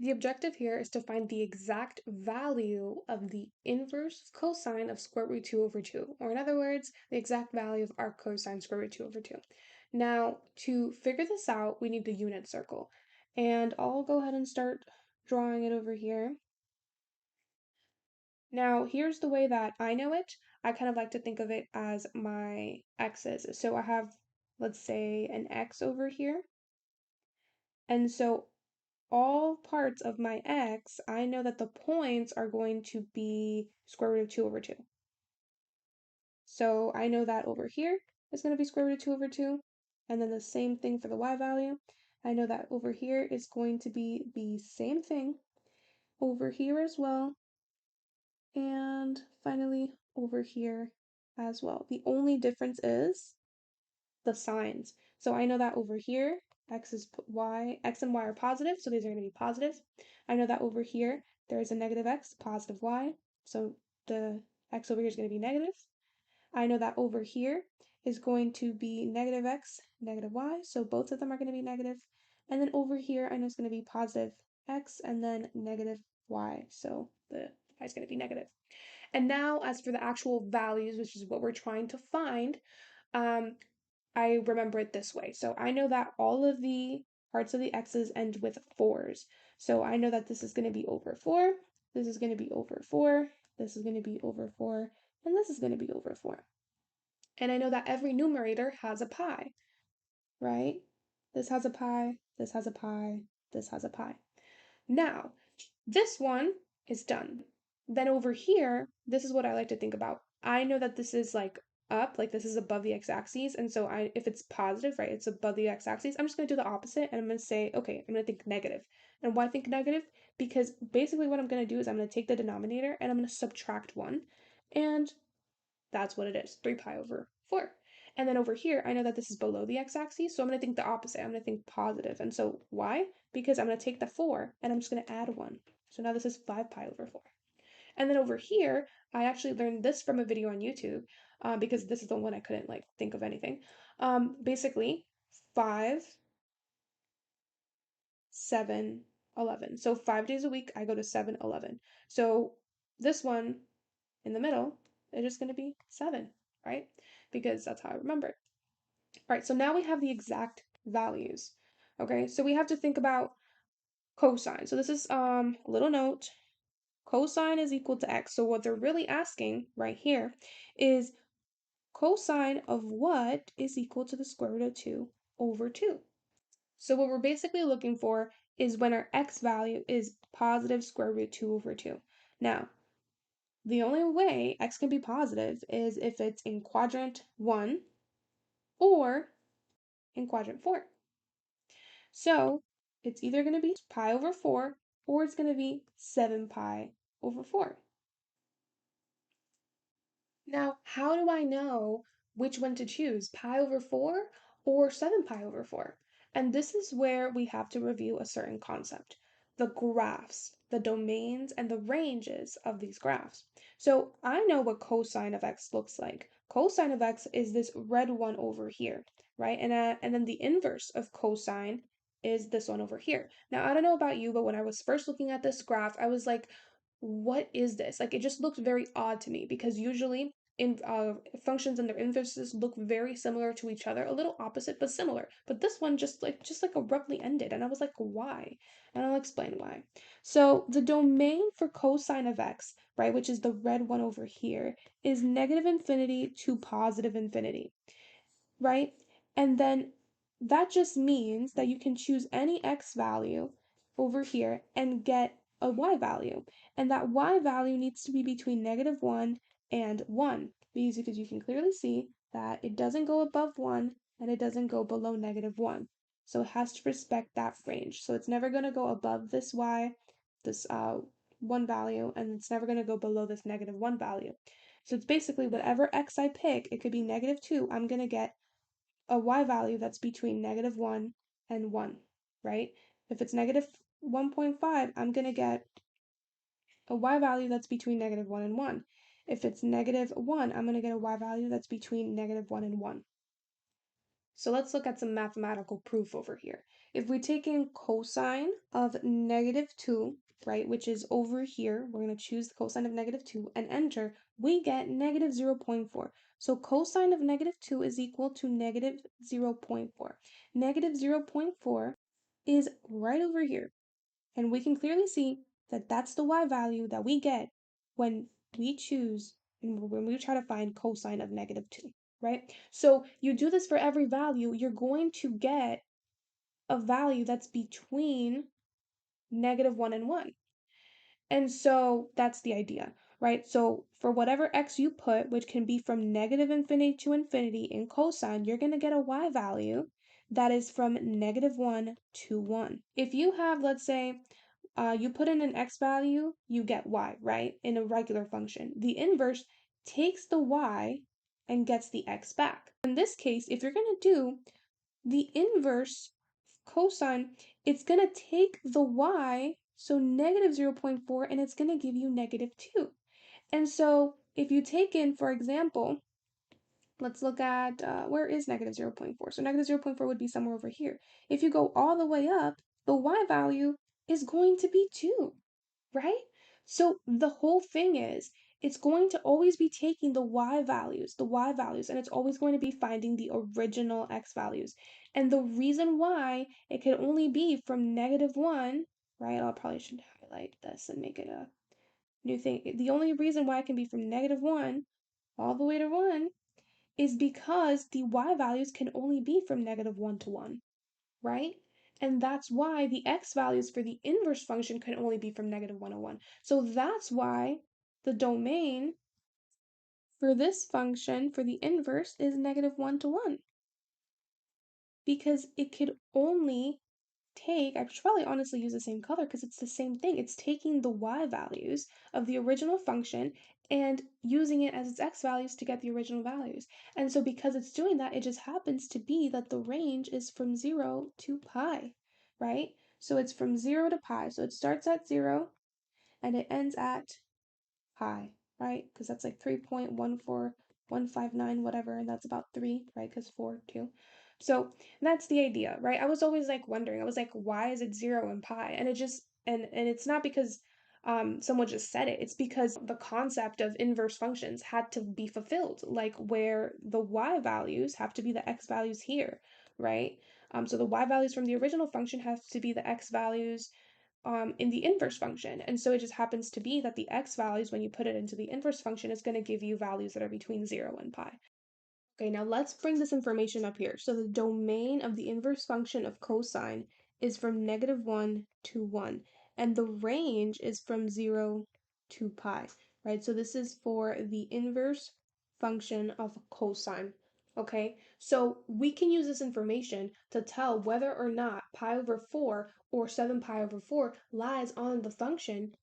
The objective here is to find the exact value of the inverse cosine of square root 2 over 2, or in other words, the exact value of arc cosine square root 2 over 2. Now, to figure this out, we need the unit circle, and I'll go ahead and start drawing it over here. Now, here's the way that I know it. I kind of like to think of it as my x's. So I have, let's say, an x over here, and so all parts of my x, I know that the points are going to be square root of 2 over 2. So I know that over here is going to be square root of 2 over 2. And then the same thing for the y value. I know that over here is going to be the same thing over here as well. And finally over here as well. The only difference is the signs. So I know that over here, x and y are positive, so these are going to be positive. I know that over here, there is a negative x, positive y, so the x over here is going to be negative. I know that over here is going to be negative x, negative y, so both of them are going to be negative. And then over here, I know it's going to be positive x and then negative y, so the y is going to be negative. And now, as for the actual values, which is what we're trying to find, I remember it this way. So I know that all of the parts of the x's end with 4s. So I know that this is going to be over 4, this is going to be over 4, this is going to be over 4, and this is going to be over 4. And I know that every numerator has a pi, right? This has a pi, this has a pi, this has a pi. Now, this one is done. Then over here, this is what I like to think about. I know that this is like up, like this is above the x-axis, and so if it's positive, right, it's above the x-axis, I'm just going to do the opposite, and I'm going to say, okay, I'm going to think negative. And why think negative? Because basically what I'm going to do is I'm going to take the denominator, and I'm going to subtract 1, and that's what it is, 3 pi over 4. And then over here, I know that this is below the x-axis, so I'm going to think the opposite. I'm going to think positive. And so why? Because I'm going to take the 4, and I'm just going to add 1. So now this is 5 pi over 4. And then over here, I actually learned this from a video on YouTube because this is the one I couldn't like think of anything. Basically, 5, 7, 11. So 5 days a week, I go to 7, 11. So this one in the middle is just going to be 7, right? Because that's how I remember it. All right, so now we have the exact values. Okay, so we have to think about cosine. So this is a little note. Cosine is equal to x. So what they're really asking right here is cosine of what is equal to the square root of 2 over 2. So what we're basically looking for is when our x value is positive square root 2 over 2. Now, the only way x can be positive is if it's in quadrant 1 or in quadrant 4. So it's either going to be pi over 4 or it's going to be 7 pi over 4. Now, how do I know which one to choose, pi over 4 or 7 pi over 4? And this is where we have to review a certain concept, the graphs, the domains, and the ranges of these graphs. So I know what cosine of x looks like. Cosine of x is this red one over here, right? And then the inverse of cosine is this one over here. Now, I don't know about you, but when I was first looking at this graph, I was like, what is this? Like, it just looked very odd to me because usually in functions and their inverses look very similar to each other, a little opposite but similar. But this one just like abruptly ended, and I was like, why? And I'll explain why. So the domain for cosine of x, right, which is the red one over here, is negative infinity to positive infinity, right? And then that just means that you can choose any x value over here and get a y value. And that y value needs to be between negative 1 and 1 because you can clearly see that it doesn't go above 1 and it doesn't go below negative 1. So it has to respect that range. So it's never going to go above this y, this 1 value, and it's never going to go below this negative 1 value. So it's basically whatever x I pick, it could be negative 2, I'm going to get a y value that's between negative 1 and 1, right? If it's negative 1.5, I'm going to get a y value that's between negative 1 and 1. If it's negative 1, I'm going to get a y value that's between negative 1 and 1. So let's look at some mathematical proof over here. If we take in cosine of -2, right, which is over here, we're going to choose the cosine of -2 and enter, we get negative 0.4. So cosine of -2 is equal to negative 0.4. Negative 0.4 is right over here. And we can clearly see that that's the y value that we get when we choose and when we try to find cosine of -2, right? So you do this for every value, you're going to get a value that's between -1 and 1. And so that's the idea, right? So for whatever x you put, which can be from -infinity to infinity in cosine, you're going to get a y value that is from -1 to 1. If you have, let's say, you put in an x value, you get y, right? In a regular function. The inverse takes the y and gets the x back. In this case, if you're going to do the inverse cosine, it's going to take the y, so negative 0.4, and it's going to give you -2. And so if you take in, for example, let's look at where is negative 0.4? So negative 0.4 would be somewhere over here. If you go all the way up, the y value is going to be 2, right? So the whole thing is, it's going to always be taking the y values, and it's always going to be finding the original x values. And the reason why it can only be from -1, right? I probably should highlight this and make it a new thing. The only reason why it can be from -1 all the way to 1 is because the y values can only be from -1 to 1, right? And that's why the x values for the inverse function can only be from -1 to 1. So that's why the domain for this function, for the inverse, is -1 to 1. Because it could only take, I should probably honestly use the same color because it's the same thing. It's taking the y values of the original function and using it as its x values to get the original values. And so because it's doing that, it just happens to be that the range is from 0 to pi, right? So it's from 0 to pi. So it starts at 0 and it ends at pi, right? Because that's like 3.14159, whatever, and that's about 3, right? Because 4, 2. So that's the idea, right? I was always like wondering, I was like, why is it 0 and pi? And it just, and it's not because someone just said it, it's because the concept of inverse functions had to be fulfilled, like where the y values have to be the x values here, right? So the y values from the original function have to be the x values in the inverse function. And so it just happens to be that the x values, when you put it into the inverse function, is going to give you values that are between 0 and pi. Okay, now let's bring this information up here. So the domain of the inverse function of cosine is from -1 to 1, and the range is from 0 to pi, right? So this is for the inverse function of cosine. Okay, so we can use this information to tell whether or not pi over 4 or 7 pi over 4 lies on the function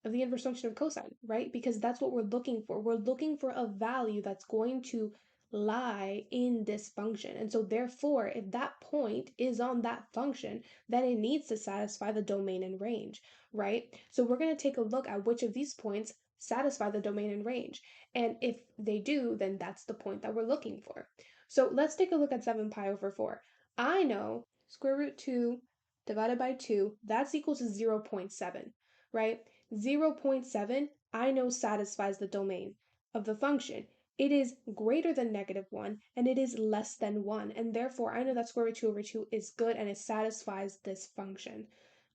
of the inverse function of cosine, right? Because that's what we're looking for. We're looking for a value that's going to lie in this function. And so therefore, if that point is on that function, then it needs to satisfy the domain and range, right? So we're going to take a look at which of these points satisfy the domain and range. And if they do, then that's the point that we're looking for. So let's take a look at 7 pi over 4. I know square root 2 divided by 2, that's equal to 0.7, right? 0.7, I know satisfies the domain of the function. It is greater than -1 and it is less than 1, and therefore I know that square root 2 over 2 is good and it satisfies this function.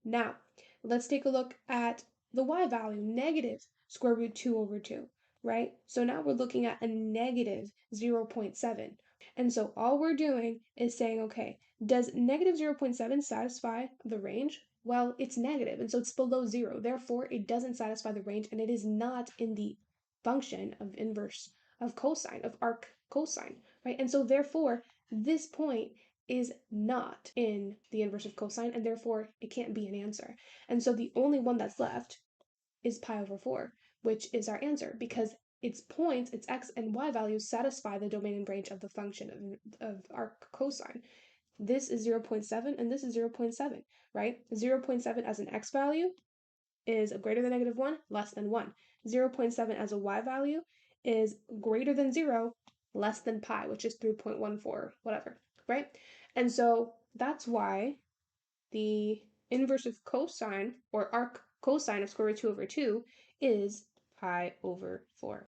Now, let's take a look at the y value, negative square root 2 over 2, right? So now we're looking at a negative 0.7. And so all we're doing is saying, okay, does negative 0.7 satisfy the range? Well, it's negative, and so it's below 0. Therefore, it doesn't satisfy the range, and it is not in the function of inverse of cosine, of arc cosine, right? And so therefore, this point is not in the inverse of cosine, and therefore it can't be an answer. And so the only one that's left is pi over 4, which is our answer, because its points, its x and y values satisfy the domain and range of the function of arc cosine. This is 0.7 and this is 0.7, right? 0.7 as an x value is greater than -1, less than 1. 0.7 as a y value is greater than 0, less than pi, which is 3.14, whatever. right? And so that's why the inverse of cosine, or arc cosine of square root 2 over 2 is pi over 4.